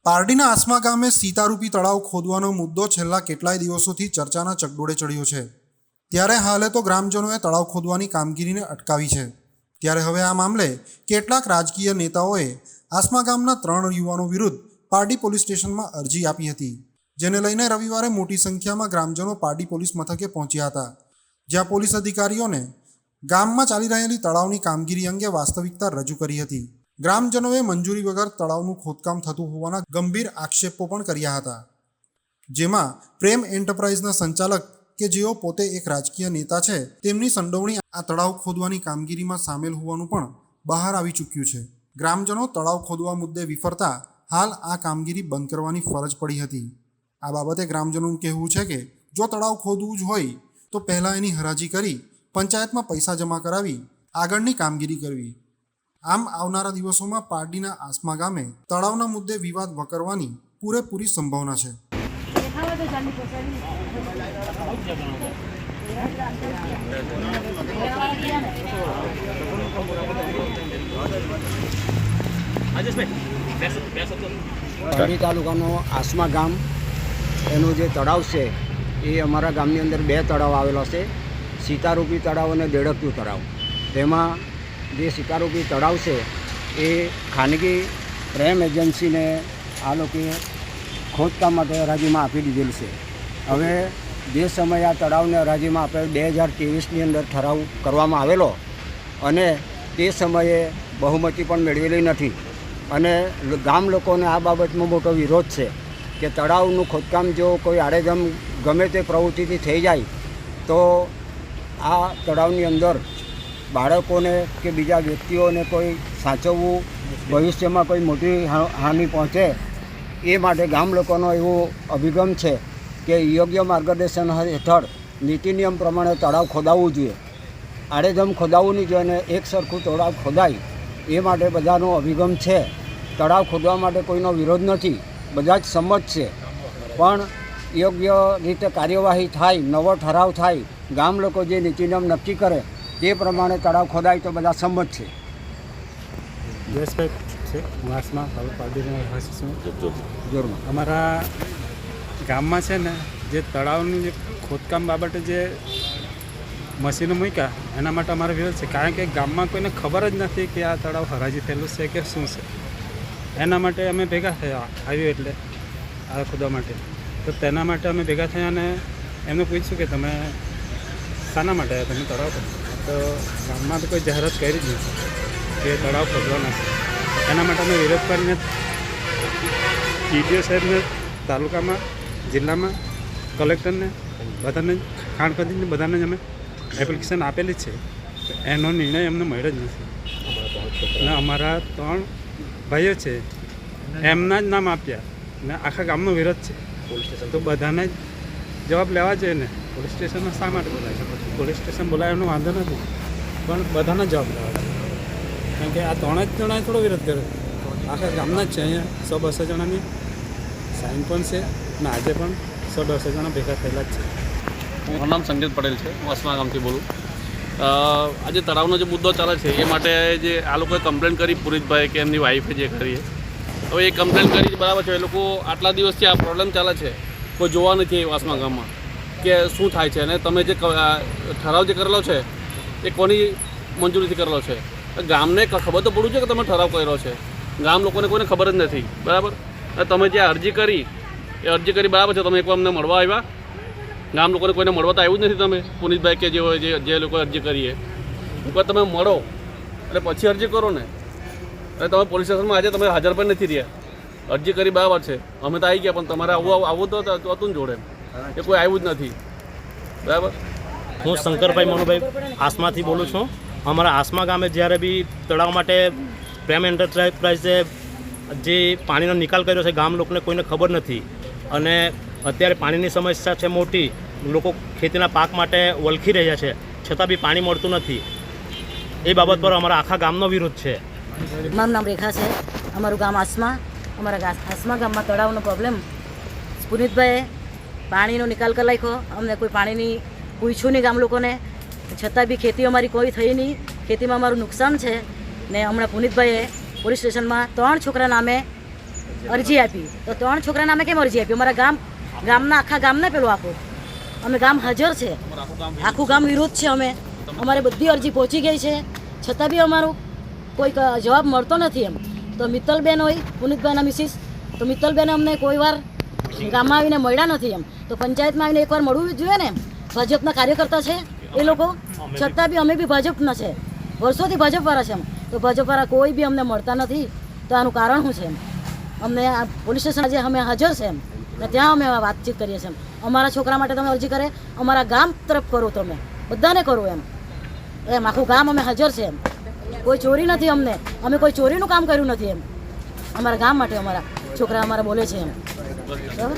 પારડીના આસમા ગામે સીતારૂપી તળાવ ખોદવાનો મુદ્દો છેલ્લા કેટલાય દિવસોથી ચર્ચાના ચકડોળે ચડ્યો છે। ત્યારે હાલે તો ગ્રામજનોએ તળાવ ખોદવાની કામગીરીને અટકાવી છે। ત્યારે હવે આ મામલે કેટલાક રાજકીય નેતાઓએ આસમા ગામના 3 યુવાનો વિરુદ્ધ પારડી પોલીસ સ્ટેશનમાં અરજી આપી હતી, જેને લઈને રવિવારે મોટી સંખ્યામાં ગ્રામજનો પારડી પોલીસ મથકે પહોંચ્યા હતા, જ્યાં પોલીસ અધિકારીઓને ગામમાં ચાલી રહેલી તળાવની કામગીરી અંગે વાસ્તવિકતા રજૂ કરી હતી। ગ્રામજનોએ મંજૂરી વગર તળાવનું ખોદકામ થતું હોવાના ગંભીર આક્ષેપો પણ કર્યા હતા, જેમાં પ્રેમ એન્ટરપ્રાઇઝના સંચાલક કે જેઓ પોતે એક રાજકીય નેતા છે, તેમની સંડોવણી આ તળાવ ખોદવાની કામગીરીમાં સામેલ હોવાનું પણ બહાર આવી ચૂક્યું છે। ગ્રામજનો તળાવ ખોદવા મુદ્દે વિફરતા હાલ આ કામગીરી બંધ કરવાની ફરજ પડી હતી। આ બાબતે ગ્રામજનોનું કહેવું છે કે જો તળાવ ખોદવું જ હોય તો પહેલાં એની હરાજી કરી પંચાયતમાં પૈસા જમા કરાવી આગળની કામગીરી કરવી। આમ આવનારા દિવસોમાં પારડીના આસમા ગામે તળાવના મુદ્દે વિવાદ વકરવાની પૂરેપૂરી સંભાવના છે। પારડી તાલુકાનો આસમા ગામ એનું જે તળાવ છે એ અમારા ગામની અંદર 2 તળાવ આવેલા છે, સીતારૂપી તળાવ અને દેડકિયું તળાવ। તેમાં જે સીતારૂપી તળાવ છે એ ખાનગી પ્રેમ એજન્સીને આ લોકોએ ખોદકામ માટે હરાજીમાં આપી દીધેલી છે। હવે જે સમયે આ તળાવને હરાજીમાં આપણે 2023ની અંદર ઠરાવ કરવામાં આવેલો અને તે સમયે બહુમતી પણ મેળવેલી નથી અને ગામ લોકોને આ બાબતમાં મોટો વિરોધ છે કે તળાવનું ખોદકામ જો કોઈ આડેધમ ગમે તે પ્રવૃત્તિથી થઈ જાય તો આ તળાવની અંદર બાળકોને કે બીજા વ્યક્તિઓને કોઈ સાચવવું, ભવિષ્યમાં કોઈ મોટી હાનિ પહોંચે એ માટે ગામ લોકોનો એવો અભિગમ છે કે યોગ્ય માર્ગદર્શન હેઠળ નીતિ નિયમ પ્રમાણે તળાવ ખોદાવવું જોઈએ। આડેધમ ખોદાવવું નહીં જોઈએ અને એક સરખું તળાવ ખોદાય એ માટે બધાનો અભિગમ છે। તળાવ ખોદવા માટે કોઈનો વિરોધ નથી, બધા જ સંમત છે, પણ યોગ્ય રીતે કાર્યવાહી થાય, નવો ઠરાવ થાય, ગામ લોકો જે નીતિ નિયમ નક્કી કરે તે પ્રમાણે તળાવ ખોદાય તો બધા સંમત છે। જયેશભાઈ છે, હું આસમા પારડીના રહેવાસી છું। જોરમાં અમારા ગામમાં છે ને જે તળાવનું જે ખોદકામ બાબતે જે મશીનો મૂક્યા એના માટે અમારો વિરોધ છે, કારણ કે ગામમાં કોઈને ખબર જ નથી કે આ તળાવ હરાજી થયેલું છે કે શું છે। એના માટે અમે ભેગા થયા આવ્યું એટલે આ ખોદવા માટે, તો તેના માટે અમે ભેગા થયા અને એમને પૂછ્યું કે તમે શાના માટે આવ્યા, તમે તળાવ તો ગામમાં તો કોઈ જાહેરાત કરી જ નથી કે તળાવ ખોદવાના છે। એના માટે અમે વિરોધ કરીને ટીડીઓ સાહેબને તાલુકામાં, જિલ્લામાં, કલેક્ટરને બધાને ખાણ ખરીદીને બધાને જ અમે એપ્લિકેશન આપેલી છે, એનો નિર્ણય અમને મળ્યો જ નથી અને અમારા 3 ભાઈઓ છે એમના જ નામ આપ્યા ને આખા ગામનો વિરોધ છે, તો બધાને જ જવાબ લેવા જોઈએ ને। પોલીસ સ્ટેશનમાં શા માટે બોલાય છે? પોલીસ સ્ટેશન બોલાય એનો વાંધો નથી, પણ બધાને જવાબ લેવા જોઈએ, કારણ કે આ 3 જ જણાએ થોડો વિરોધ કર્યો, આખા ગામના જ છે। અહીંયા 100-200 જણાની સાઇન પણ છે અને આજે પણ 100-200 જણા ભેગા થયેલા જ છે। મારું નામ સંકેત પટેલ છે, હું આસમા ગામથી બોલું। આજે તળાવનો જે મુદ્દો ચાલે છે એ માટે જે આ લોકોએ કમ્પ્લેન કરી, પુરીતભાઈ કે એમની વાઈફે જે કરી, હવે એ કમ્પ્લેન કરી બરાબર છે, એ લોકો આટલા દિવસથી આ પ્રોબ્લેમ ચાલે છે, કોઈ જોવા નથી આસમા ગામમાં કે શું થાય છે અને તમે જે ઠરાવ જે કરેલો છે એ કોની મંજૂરીથી કરેલો છે? ગામને ખબર તો પડવું છે કે તમે ઠરાવ કરેલો છે, ગામ લોકોને કોઈને ખબર જ નથી, બરાબર। અને તમે જે અરજી કરી એ અરજી કરી બરાબર છે, તમે એકવાર અમને મળવા આવ્યા? ગામ લોકોને કોઈને મળવા તો આવ્યું જ નથી તમે, પુનિતભાઈ કે જે લોકો અરજી કરીએ એકવાર તમે મળો એટલે પછી અરજી કરો ને। અને તમે પોલીસ સ્ટેશનમાં આજે તમે હાજર પણ નથી રહ્યા, અરજી કરી બરાબર છે, અમે તો આવી ગયા, પણ તમારે આવું તો હતું ને જોડે, એ કોઈ આવ્યું જ નથી, બરાબર। હું શંકરભાઈ મનુભાઈ આસમાથી બોલું છું। અમારા આસમા ગામે જ્યારે બી તળાવ માટે પ્રેમ એન્ટરપ્રાઇઝે જે પાણીનો નિકાલ કર્યો છે, ગામ લોકોને કોઈને ખબર નથી અને અત્યારે પાણીની સમસ્યા છે મોટી, લોકો ખેતીના પાક માટે વલખી રહ્યા છે, છતાં બી પાણી મળતું નથી। એ બાબત પર અમારા આખા ગામનો વિરોધ છે। મારું નામ રેખા છે, અમારું ગામ આસમા। અમારા આસમા ગામમાં તળાવનો પ્રોબ્લેમ પુનિતભાઈએ પાણીનો નિકાલ કરી નાખ્યો, અમને કોઈ પાણીની પૂછ્યું નહીં ગામ લોકોને, છતાં બી ખેતી અમારી કોઈ થઈ નહીં, ખેતીમાં અમારું નુકસાન છે ને હમણાં પુનિતભાઈએ પોલીસ સ્ટેશનમાં 3 છોકરા નામે અરજી આપી તો 3 છોકરાને અમે કેમ અરજી આપી? અમારા ગામના આખા ગામને પેલું આપો. અમે ગામ હાજર છે, આખું ગામ વિરોધ છે. અમારે બધી અરજી પહોંચી ગઈ છે, છતાં બી અમારો કોઈ જવાબ મળતો નથી. એમ તો મિત્તલબેન હોય, પુનિતભાઈના મિસિસ, તો મિત્તલબેન અમને કોઈ વાર ગામમાં આવીને મળ્યા નથી. એમ તો પંચાયતમાં આવીને એકવાર મળવું જોઈએ ને. એમ ભાજપના કાર્યકર્તા છે એ લોકો, છતાં બી અમે બી ભાજપના છે, વર્ષોથી ભાજપવાળા છે. એમ તો ભાજપવાળા કોઈ બી અમને મળતા નથી. તો આનું કારણ શું છે? એમ અમને આ પોલીસ સ્ટેશન આજે અમે હાજર છે. એમ ને ત્યાં અમે વાતચીત કરીએ છીએ. અમારા છોકરા માટે તમે અરજી કરે, અમારા ગામ તરફ કરો, તમે બધાને કરો. એમ આખું ગામ અમે હાજર છે. એમ કોઈ ચોરી નથી અમને, અમે કોઈ ચોરીનું કામ કર્યું નથી. એમ અમારા ગામ માટે અમારા છોકરા અમારા બોલે છે. એમ બરાબર.